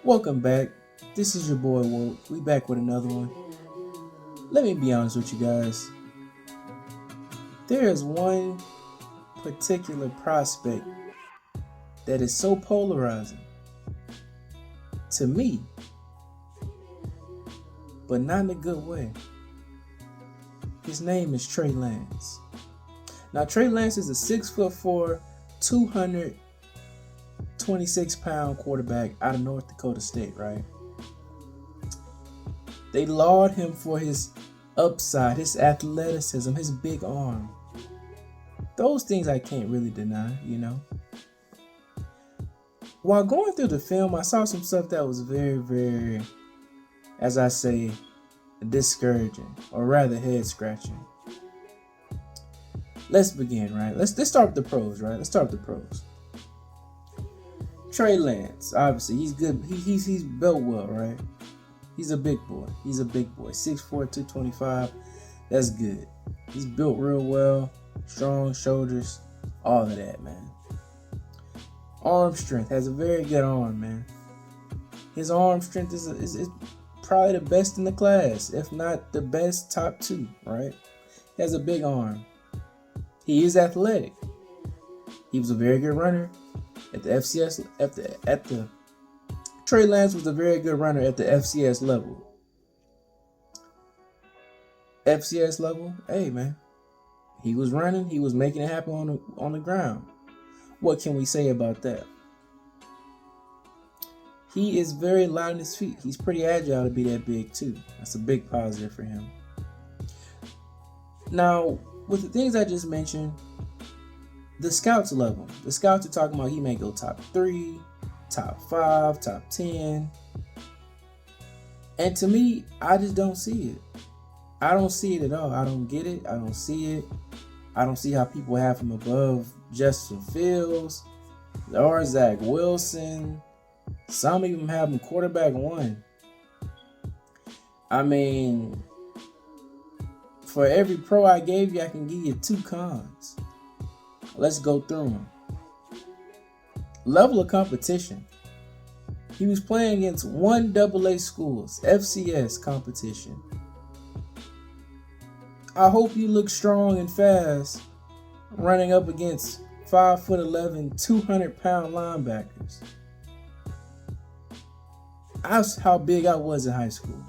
Welcome back. This is your boy Walt. We back with another one. Let me be honest with you guys. There is one particular prospect that is so polarizing to me, but not in a good way. His name is Trey Lance. Now, Trey Lance is a 6'4", 226-pound quarterback out of North Dakota State, right? They laud him for his upside, his athleticism, his big arm. Those things I can't really deny, While going through the film, I saw some stuff that was very, very, as I say, discouraging, or rather head-scratching. Let's begin, right? Let's start with the pros, right? Let's start with the pros. Trey Lance, obviously, he's good. He's built well, right? He's a big boy. 6'4", 225. That's good. He's built real well. Strong shoulders. All of that, man. Arm strength. Has a very good arm, man. His arm strength is probably the best in the class, if not the best, top two, right? He has a big arm. He is athletic. He was a very good runner at the FCS. Trey Lance was a very good runner at the FCS level. FCS level, hey man, he was running. He was making it happen on the ground. What can we say about that? He is very light on his feet. He's pretty agile to be that big too. That's a big positive for him. Now, with the things I just mentioned, the scouts love him. The scouts are talking about he may go top 3, top 5, top 10. And to me, I just don't see it. I don't see it at all. I don't get it. I don't see it. I don't see how people have him above Justin Fields or Zach Wilson. Some even have him quarterback 1. I mean, for every pro I gave you, I can give you 2 cons. Let's go through them. Level of competition. He was playing against 1AA schools, FCS competition. I hope you look strong and fast running up against 5'11", 200-pound linebackers. That's how big I was in high school.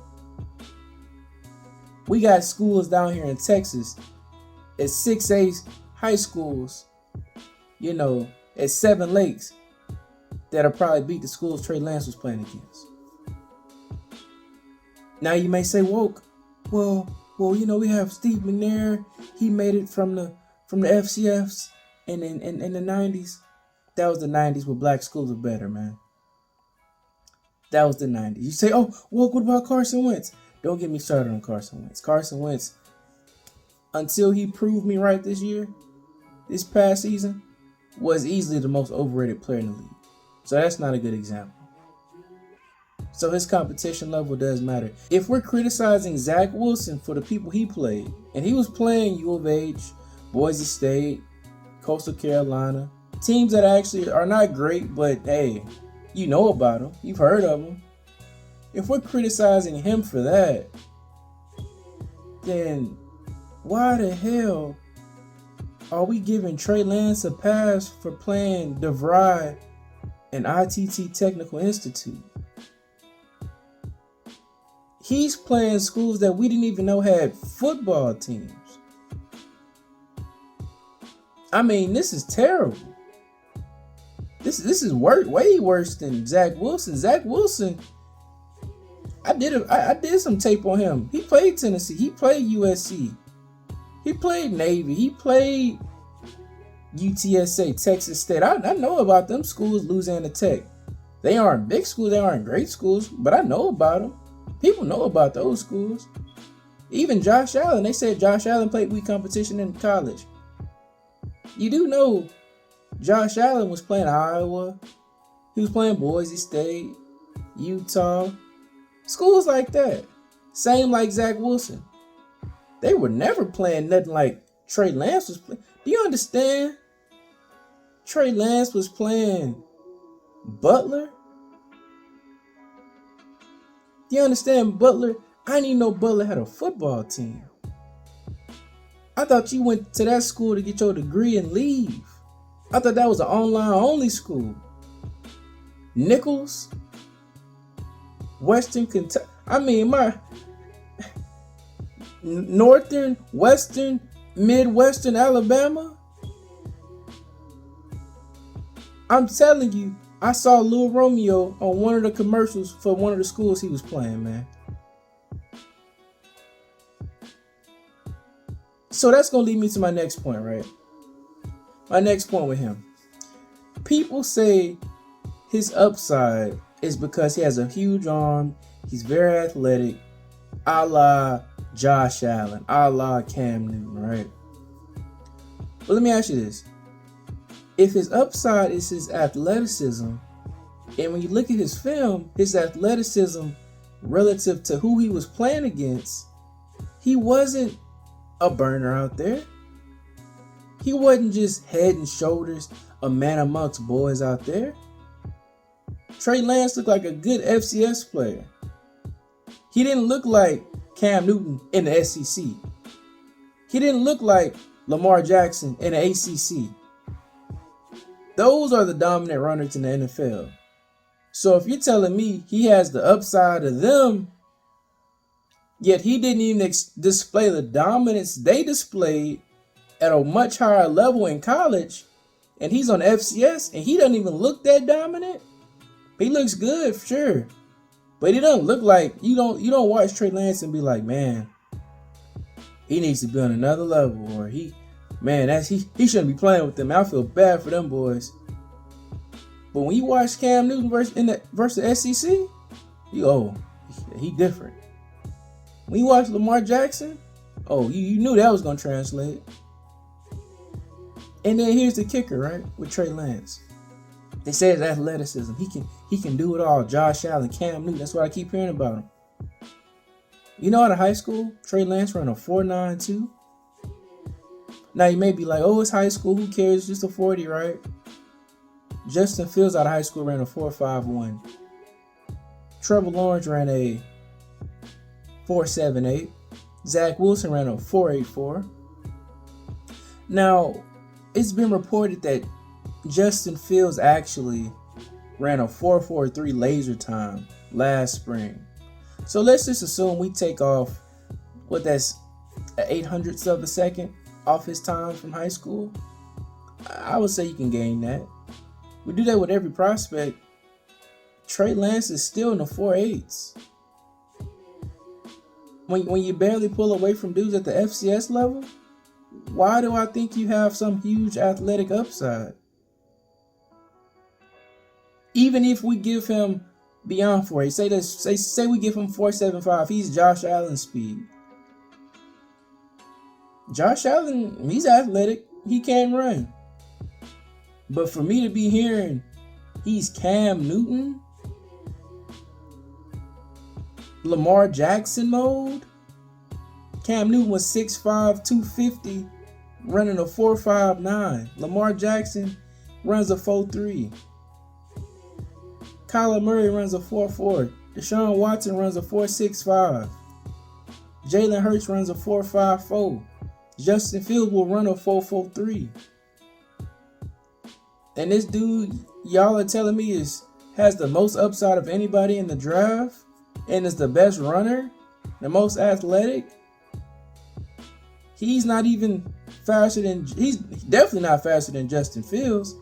We got schools down here in Texas at 6A high schools, at 7 Lakes, that'll probably beat the schools Trey Lance was playing against. Now you may say, well, we have Steve McNair. He made it from the FCFs and in the 90s. That was the 90s where black schools were better, man. That was the 90s. You say, what about Carson Wentz? Don't get me started on Carson Wentz. Carson Wentz, until he proved me right this past season, was easily the most overrated player in the league. So that's not a good example. So his competition level does matter. If we're criticizing Zach Wilson for the people he played, and he was playing U of H, Boise State, Coastal Carolina, teams that actually are not great, but hey, you know about them. You've heard of them. If we're criticizing him for that, then why the hell are we giving Trey Lance a pass for playing DeVry and ITT Technical Institute? He's playing schools that we didn't even know had football teams. I mean, this is terrible. This is way worse than Zach Wilson. Zach Wilson, I did some tape on him. He played Tennessee. He played USC. He played Navy. He played UTSA, Texas State. I know about them schools, Louisiana Tech. They aren't big schools. They aren't great schools, but I know about them. People know about those schools. Even Josh Allen. They said Josh Allen played weak competition in college. You do know Josh Allen was playing Iowa. He was playing Boise State, Utah. Schools like that. Same like Zach Wilson. They were never playing nothing like Trey Lance was playing. Do you understand? Trey Lance was playing Butler, You understand, Butler? I didn't even know Butler had a football team. I thought you went to that school to get your degree and leave. I thought that was an online only school. Nichols, Western Kentucky. I mean, my Northern, Western, Midwestern Alabama. I'm telling you, I saw Lil Romeo on one of the commercials for one of the schools he was playing, man. So that's going to lead me to my next point, right? My next point with him. People say his upside is because he has a huge arm, he's very athletic, a la Josh Allen, a la Cam Newton, right? But let me ask you this. If his upside is his athleticism, and when you look at his film, his athleticism relative to who he was playing against, he wasn't a burner out there. He wasn't just head and shoulders a man amongst boys out there. Trey Lance looked like a good FCS player. He didn't look like Cam Newton in the SEC. He didn't look like Lamar Jackson in the ACC. Those are the dominant runners in the NFL. So if you're telling me he has the upside of them, yet he didn't even display the dominance they displayed at a much higher level in college, and he's on FCS and he doesn't even look that dominant. He looks good, sure, but he doesn't look like you don't watch Trey Lance and be like, man, he needs to be on another level, or he shouldn't be playing with them. I feel bad for them boys. But when you watch Cam Newton versus SEC, he different. When you watch Lamar Jackson, you knew that was gonna translate. And then here's the kicker, right? With Trey Lance. They say his athleticism. He can do it all. Josh Allen, Cam Newton. That's what I keep hearing about him. You know, out of high school, Trey Lance ran a 4.92. Now you may be like, it's high school. Who cares? Just a 40, right? Justin Fields out of high school ran a 4.51. Trevor Lawrence ran a 4.78. Zach Wilson ran a 4.84. Now, it's been reported that Justin Fields actually ran a 4.43 laser time last spring. So let's just assume we take off that's 0.08 of a second off his time from high school. I would say you can gain that. We do that with every prospect. Trey Lance is still in the 4.8s. When you barely pull away from dudes at the FCS level, why do I think you have some huge athletic upside? Even if we give him beyond 4.8, say we give him 4.75, he's Josh Allen speed. Josh Allen, he's athletic, he can run. But for me to be hearing he's Cam Newton, Lamar Jackson mode. Cam Newton was 6'5", 250, running a 4.59. Lamar Jackson runs a 4.3. Kyler Murray runs a 4.4. Deshaun Watson runs a 4.65. Jalen Hurts runs a 4.54. Justin Fields will run a 4.43. And this dude, y'all are telling me has the most upside of anybody in the draft and is the best runner, the most athletic. He's definitely not faster than Justin Fields,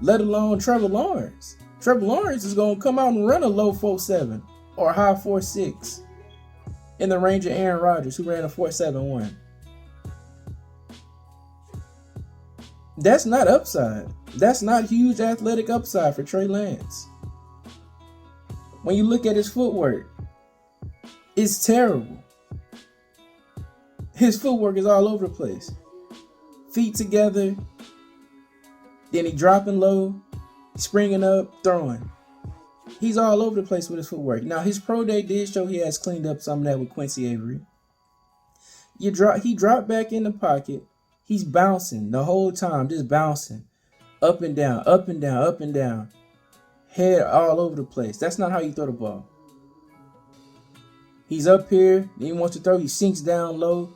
let alone Trevor Lawrence. Trevor Lawrence is going to come out and run a low 4.7 or a high 4.6 in the range of Aaron Rodgers, who ran a 4.71. That's not upside. That's not huge athletic upside for Trey Lance. When you look at his footwork, it's terrible. His footwork is all over the place. Feet together, then he dropping low, springing up, throwing. He's all over the place with his footwork. Now, his pro day did show he has cleaned up some of that with Quincy Avery. He dropped back in the pocket. He's bouncing the whole time, just bouncing. Up and down, up and down, up and down. Head all over the place. That's not how you throw the ball. He's up here, then he wants to throw, he sinks down low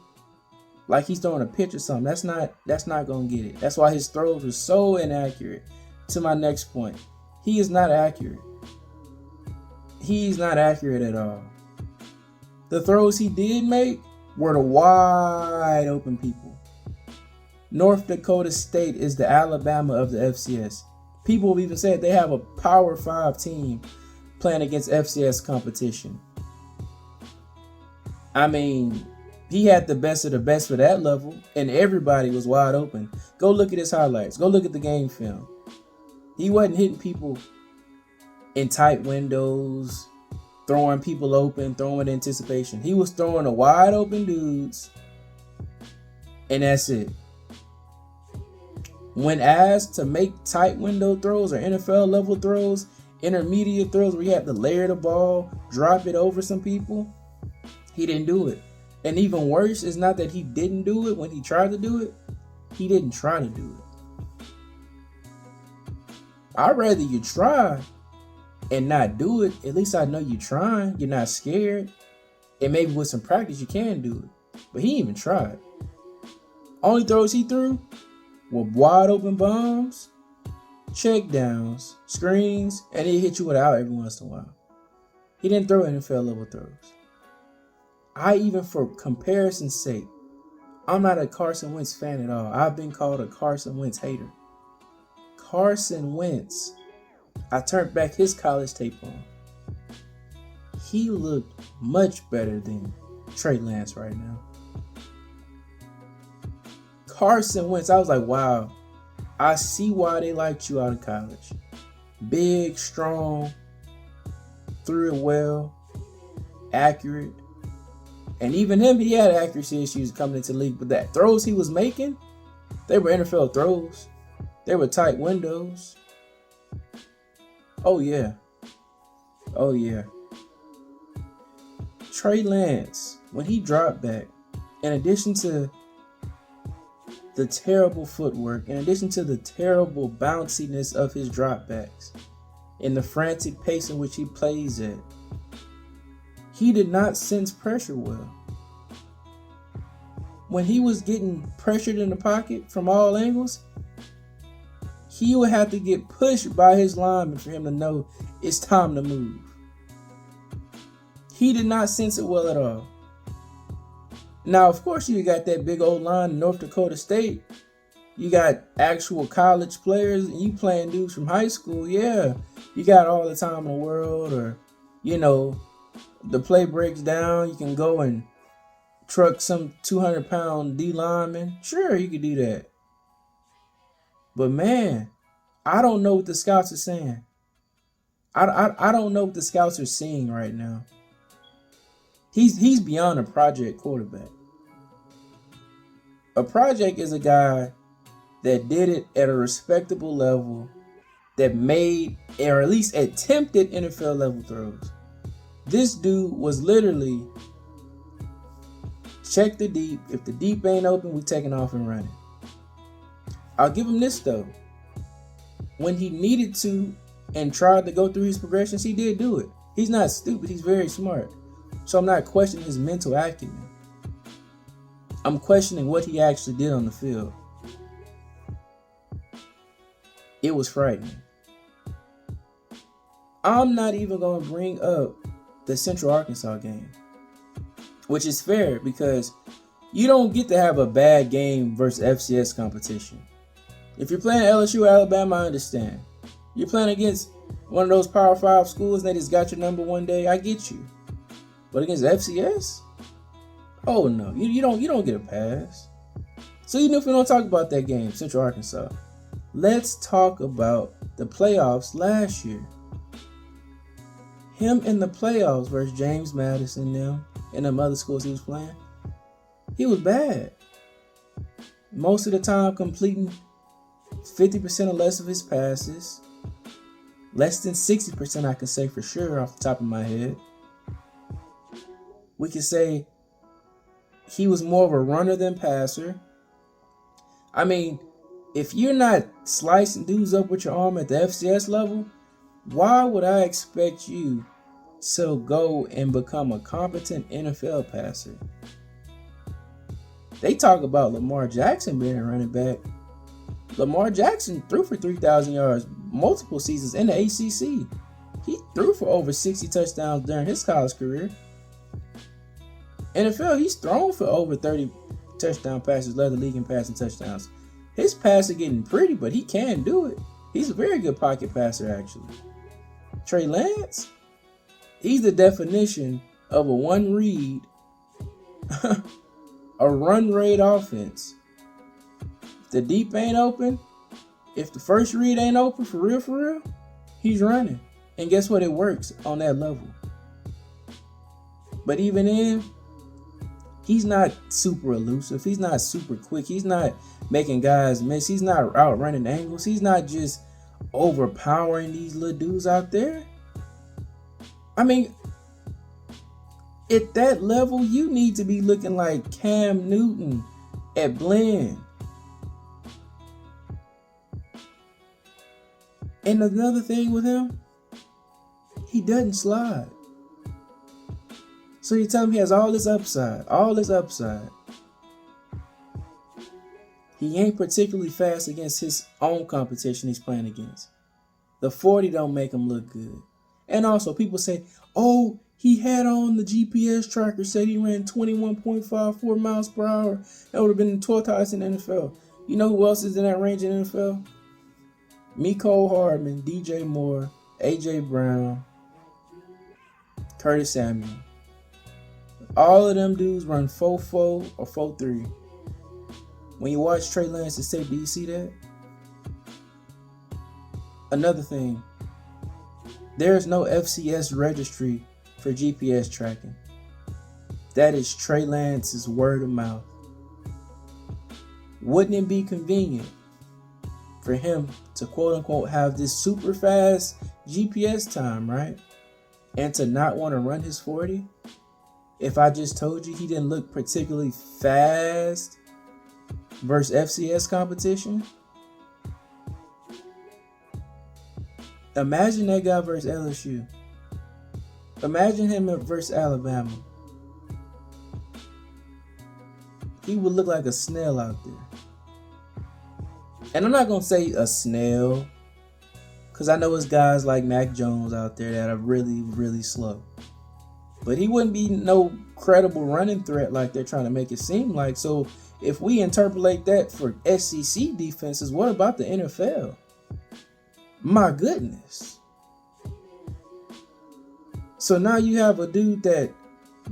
like he's throwing a pitch or something. That's not gonna get it. That's why his throws are so inaccurate. To my next point, he is not accurate. He's not accurate at all. The throws he did make were the wide open people. North Dakota State is the Alabama of the FCS. People have even said they have a Power 5 team playing against FCS competition. I mean, he had the best of the best for that level, and everybody was wide open. Go look at his highlights. Go look at the game film. He wasn't hitting people in tight windows, throwing people open, throwing anticipation. He was throwing to wide open dudes, and that's it. When asked to make tight window throws or NFL level throws, intermediate throws where you have to layer the ball, drop it over some people, he didn't do it. And even worse is not that he didn't do it when he tried to do it. He didn't try to do it. I'd rather you try and not do it. At least I know you're trying. You're not scared. And maybe with some practice you can do it. But he even tried. Only throws he threw were wide open bombs, check downs, screens, and he hit you with out every once in a while. He didn't throw NFL level throws. Even for comparison's sake, I'm not a Carson Wentz fan at all. I've been called a Carson Wentz hater. Carson Wentz, I turned back his college tape on. He looked much better than Trey Lance right now. Carson Wentz, I was like, wow, I see why they liked you out of college. Big, strong, threw it well, accurate. And even him, he had accuracy issues coming into the league. But that throws he was making, they were NFL throws. They were tight windows. Oh, yeah. Oh, yeah. Trey Lance, when he dropped back, in addition to the terrible footwork, in addition to the terrible bounciness of his dropbacks, and the frantic pace in which he plays at, he did not sense pressure well. When he was getting pressured in the pocket from all angles, he would have to get pushed by his lineman for him to know it's time to move. He did not sense it well at all. Now, of course, you got that big old line in North Dakota State. You got actual college players, and you playing dudes from high school. Yeah, you got all the time in the world, or, you know, the play breaks down. You can go and truck some 200-pound D lineman. Sure, you could do that. But man, I don't know what the scouts are saying. I don't know what the scouts are seeing right now. He's beyond a project quarterback. A project is a guy that did it at a respectable level, that made, or at least attempted, NFL level throws. This dude was literally check the deep. If the deep ain't open, we taking off and running. I'll give him this though. When he needed to and tried to go through his progressions, he did do it. He's not stupid. He's very smart. So I'm not questioning his mental acumen. I'm questioning what he actually did on the field. It was frightening. I'm not even going to bring up the Central Arkansas game, which is fair because you don't get to have a bad game versus FCS competition. If you're playing LSU or Alabama, I understand. You're playing against one of those Power 5 schools and they just got your number one day, I get you. But against FCS? Oh no, you don't get a pass. So even if we don't talk about that game, Central Arkansas, let's talk about the playoffs last year. Him in the playoffs versus James Madison and them other schools he was playing, he was bad. Most of the time completing 50% or less of his passes. Less than 60% I can say for sure off the top of my head. We can say he was more of a runner than passer. I mean, if you're not slicing dudes up with your arm at the FCS level, why would I expect you So go and become a competent NFL passer. They talk about Lamar Jackson being a running back. Lamar Jackson threw for 3,000 yards multiple seasons in the ACC. He threw for over 60 touchdowns during his college career. NFL, he's thrown for over 30 touchdown passes, led the league in passing touchdowns. His passes are getting pretty, but he can do it. He's a very good pocket passer, actually. Trey Lance, he's the definition of a one read, a run rate offense. If the deep ain't open, if the first read ain't open for real, he's running. And guess what? It works on that level. But even then, he's not super elusive. He's not super quick. He's not making guys miss. He's not outrunning angles. He's not just overpowering these little dudes out there. I mean, at that level, you need to be looking like Cam Newton at Blend. And another thing with him, he doesn't slide. So you tell him he has all this upside. He ain't particularly fast against his own competition he's playing against. The 40 don't make him look good. And also, people say, oh, he had on the GPS tracker, said he ran 21.54 miles per hour. That would have been the 12th highest in the NFL. You know who else is in that range in the NFL? Mecole Hardman, DJ Moore, AJ Brown, Curtis Samuel. All of them dudes run 4.4 or 4.3. When you watch Trey Lance's tape, do you see that? Another thing, there's no FCS registry for GPS tracking. That is Trey Lance's word of mouth. Wouldn't it be convenient for him to quote unquote have this super fast GPS time, right? And to not want to run his 40? If I just told you he didn't look particularly fast versus FCS competition? Imagine that guy versus LSU. Imagine him versus Alabama. He would look like a snail out there. And I'm not going to say a snail, because I know it's guys like Mac Jones out there that are really, really slow. But he wouldn't be no credible running threat like they're trying to make it seem like. So if we interpolate that for SEC defenses, what about the NFL? My goodness. So now you have a dude that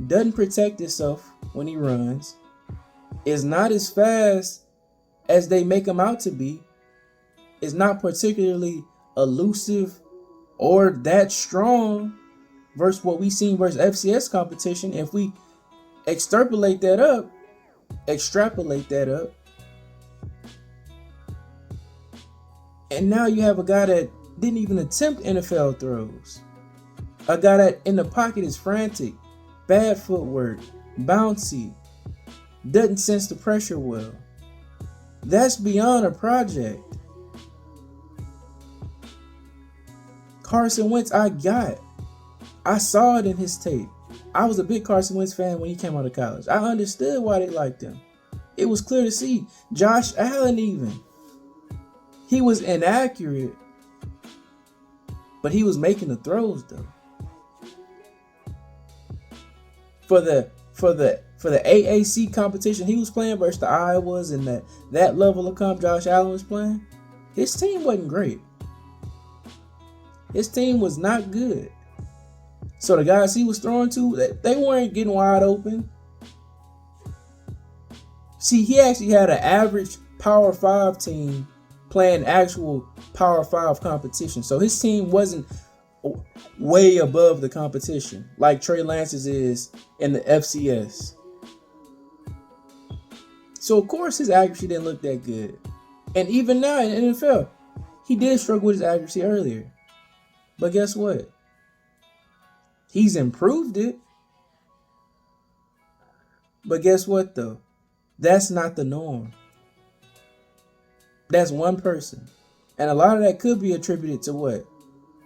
doesn't protect himself when he runs, is not as fast as they make him out to be, is not particularly elusive or that strong versus what we seen versus FCS competition. If we extrapolate that up, and now you have a guy that didn't even attempt NFL throws. A guy that in the pocket is frantic, bad footwork, bouncy, doesn't sense the pressure well. That's beyond a project. Carson Wentz, I saw it in his tape. I was a big Carson Wentz fan when he came out of college. I understood why they liked him. It was clear to see. Josh Allen even. He was inaccurate, but he was making the throws though. For the AAC competition he was playing versus the Iowas and that level of comp Josh Allen was playing, his team wasn't great. His team was not good. So the guys he was throwing to, they weren't getting wide open. See, he actually had an average Power 5 team playing actual Power 5 competition. So his team wasn't way above the competition like Trey Lance's is in the FCS. So of course his accuracy didn't look that good. And even now in the NFL, he did struggle with his accuracy earlier. But guess what? He's improved it. But guess what though? That's not the norm. That's one person. And a lot of that could be attributed to what?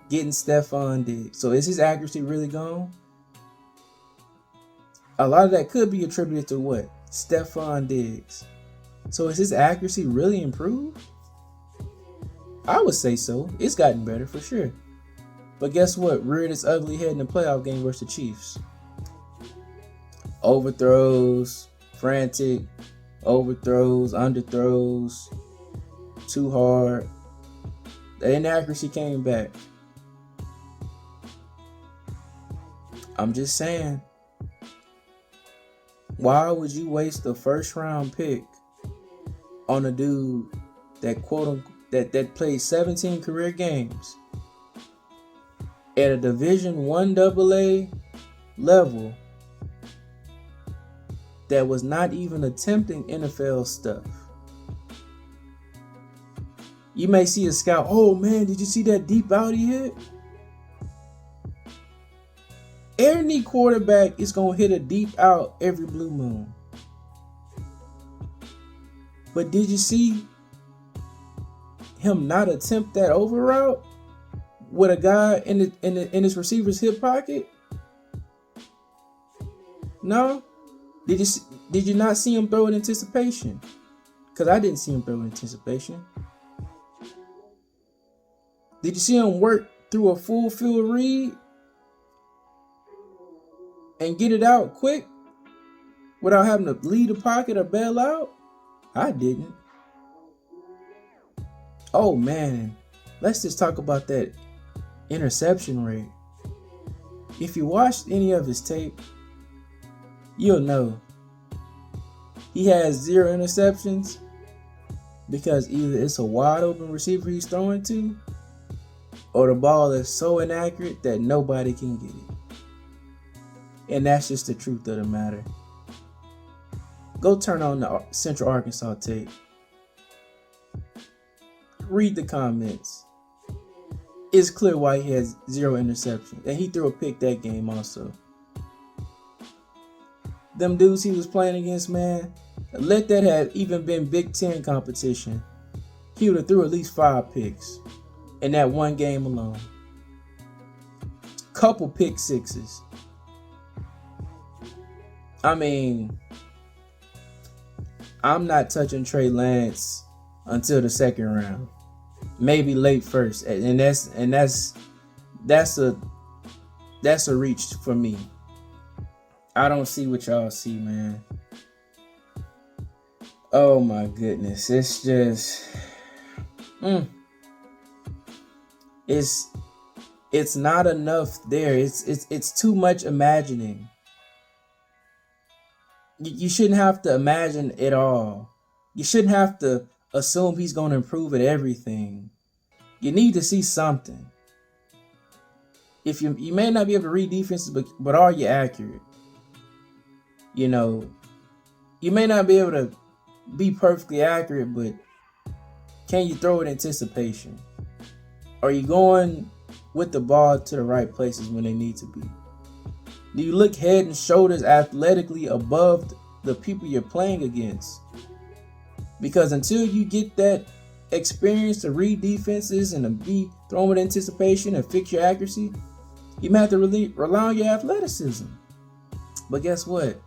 getting Stephon Diggs. So is his accuracy really gone? A lot of that could be attributed to what? Stephon Diggs. So is his accuracy really improved? I would say so. It's gotten better for sure. But guess what? Reared its ugly head in the playoff game versus the Chiefs. Overthrows, frantic, overthrows, underthrows, too hard. The inaccuracy came back. I'm just saying, why would you waste a first round pick on a dude that that played 17 career games at a Division I AA level that was not even attempting NFL stuff? You may see a scout, oh man, did you see that deep out he hit? Any quarterback is going to hit a deep out every blue moon. But did you see him not attempt that over route with a guy in his receiver's hip pocket? No? Did you not see him throw in anticipation? Because I didn't see him throw in anticipation. Did you see him work through a full field read and get it out quick without having to leave the pocket or bail out? I didn't. Oh man, let's just talk about that interception rate. If you watched any of his tape, you'll know he has 0 interceptions because either it's a wide open receiver he's throwing to, or the ball is so inaccurate that nobody can get it. And that's just the truth of the matter. Go turn on the Central Arkansas tape. Read the comments. It's clear why he has 0 interceptions. And he threw a pick that game also. Them dudes he was playing against, man, let that have even been Big Ten competition, he would have threw at least 5 picks in that one game alone. Couple pick sixes. I mean, I'm not touching Trey Lance until the second round, maybe late first, and that's a reach for me. I don't see what y'all see, man. Oh my goodness, it's just, it's not enough there. It's too much imagining. You shouldn't have to imagine it all. You shouldn't have to assume he's going to improve at everything. You need to see something. If you may not be able to read defenses, but are you accurate? You know, you may not be able to be perfectly accurate, but can you throw in anticipation? Are you going with the ball to the right places when they need to be? Do you look head and shoulders athletically above the people you're playing against? Because until you get that experience to read defenses and to be thrown with anticipation and fix your accuracy, you might have to rely on your athleticism. But guess what?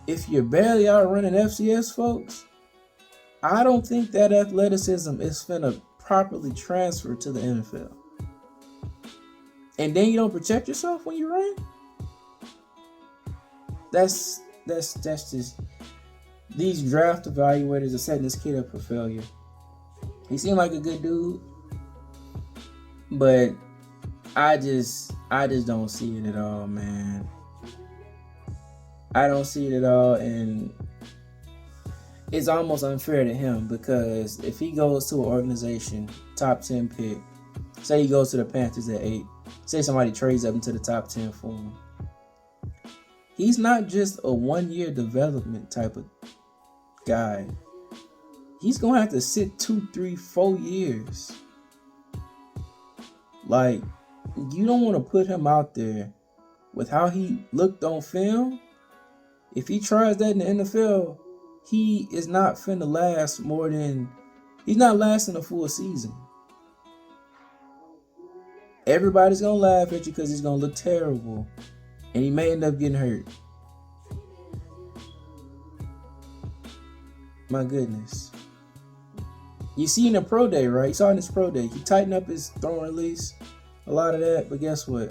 If you're barely outrunning FCS folks, I don't think that athleticism is finna properly transfer to the NFL. And then you don't protect yourself when you run? That's just, these draft evaluators are setting this kid up for failure. He seemed like a good dude, but I just don't see it at all, man. I don't see it at all, and it's almost unfair to him because if he goes to an organization, top 10 pick, say he goes to the Panthers at 8, say somebody trades up into the top 10 for him, he's not just a one-year development type of guy. He's going to have to sit 2, 3, 4 years. Like, you don't want to put him out there with how he looked on film. If he tries that in the NFL, he is not finna last he's not lasting a full season. Everybody's gonna laugh at you because he's gonna look terrible, and he may end up getting hurt. My goodness. You see in the pro day, right? You saw in his pro day, he tightened up his throw and release, a lot of that, but guess what?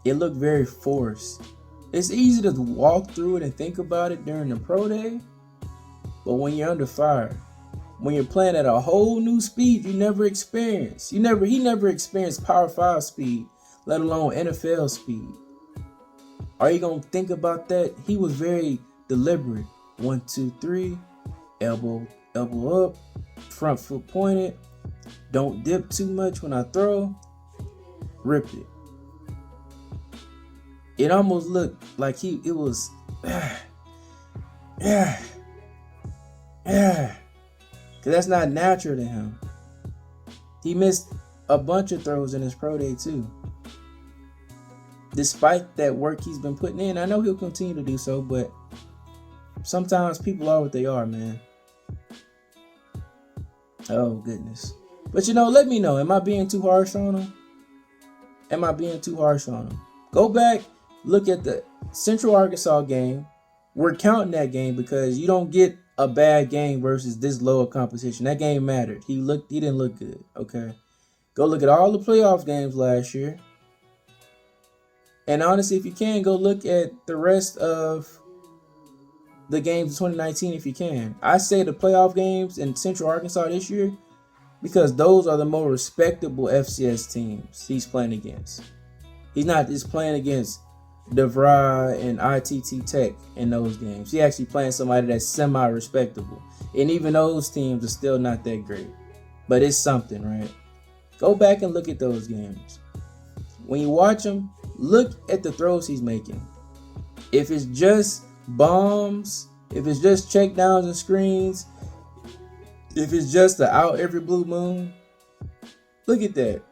It looked very forced. It's easy to walk through it and think about it during the pro day, but when you're under fire, when you're playing at a whole new speed you never experienced, he never experienced Power 5 speed, let alone NFL speed. Are you gonna think about that? He was very deliberate. 1, 2, 3, elbow up, front foot pointed. Don't dip too much when I throw. Rip it. It almost looked like it was, because that's not natural to him. He missed a bunch of throws in his pro day too. Despite that work he's been putting in, I know he'll continue to do so, but sometimes people are what they are, man. Oh, goodness. But let me know. Am I being too harsh on him? Go back, look at the Central Arkansas game. We're counting that game because you don't get a bad game versus this low of competition. That game mattered. He didn't look good, okay? Go look at all the playoff games last year. And honestly, if you can, go look at the rest of the games in 2019 if you can. I say the playoff games in Central Arkansas this year because those are the more respectable FCS teams he's playing against. He's not just playing against DeVry and ITT Tech in those games. He's actually playing somebody that's semi-respectable. And even those teams are still not that great. But it's something, right? Go back and look at those games. When you watch them, look at the throws he's making. If it's just bombs, if it's just check downs and screens, if it's just the out every blue moon, look at that.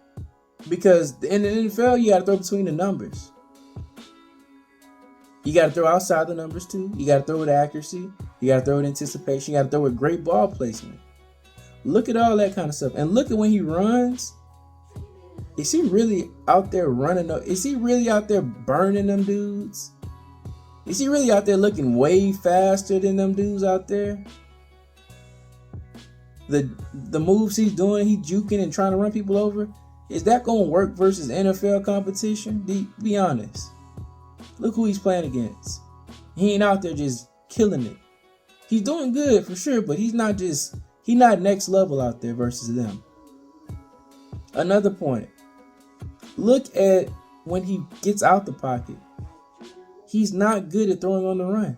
Because in the NFL, you got to throw between the numbers. You got to throw outside the numbers too. You got to throw with accuracy. You got to throw with anticipation. You got to throw with great ball placement. Look at all that kind of stuff. And look at when he runs. Is he really out there running? Is he really out there burning them dudes? Is he really out there looking way faster than them dudes out there? The moves he's doing, he juking and trying to run people over, is that going to work versus NFL competition? Be honest. Look who he's playing against. He ain't out there just killing it. He's doing good for sure, but he's not next level out there versus them. Another point. Look at when he gets out the pocket. He's not good at throwing on the run.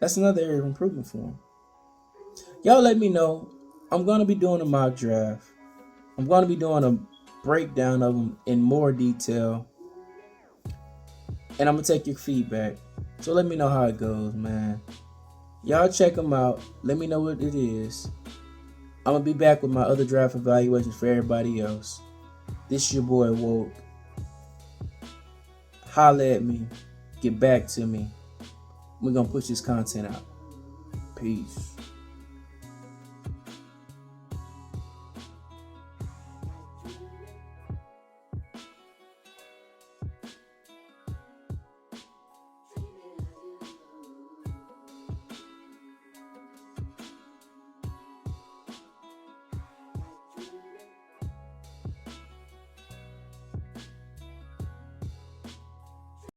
That's another area of improvement for him. Y'all let me know. I'm going to be doing a mock draft. I'm going to be doing a breakdown of them in more detail. And I'm going to take your feedback. So let me know how it goes, man. Y'all check them out. Let me know what it is. I'm going to be back with my other draft evaluations for everybody else. This is your boy, Woke. Holla at me. Get back to me. We're going to push this content out. Peace.